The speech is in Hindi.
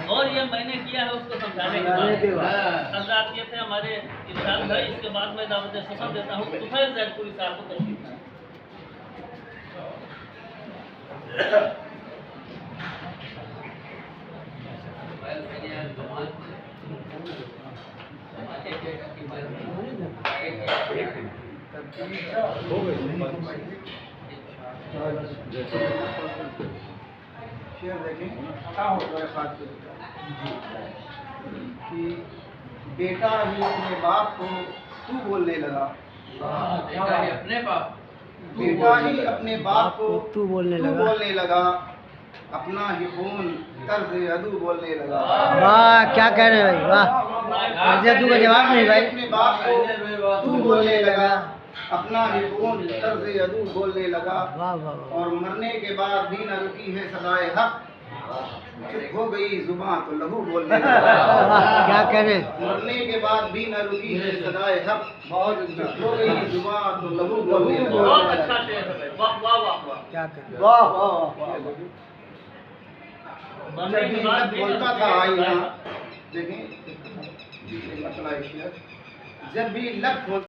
और ये मैंने किया है उसको समझाने के बाद हजरात ये थे हमारे इरशाद भाई। इसके बाद मैं दावत सफर देता हूँ तुफैल जैदपुरी साहब को तशरीफ लाएं। कि बेटा ही अपने बाप को तू बोलने लगा, बेटा ही अपने बाप को तू बोलने लगा, अपना ही खून तर्ज अदू बोलने लगा। वाह क्या कह रहे हैं भाई, वाह जद्दू का जवाब नहीं भाई। अपने बाप को तू बोलने लगा, अपना ही खून तर्ज अदू बोलने लगा। वाह वाह और मरने के बाद भी न रुकी है सदाए हक, चुप हो गई जुबान तो लहू बोलने लगा। वाह क्या कह रहे हैं। मरने के बाद भी न रुकी है सदाए हक, चुप हो गई जुबान तो लहू बोलने लगा। बहुत अच्छा शेर है। वाह वाह वाह वाह। क्या कह रहे हैं। वाह वाह वाह। मरने के बाद भी बोलता था यहाँ देखें, जब भी लफ्ज़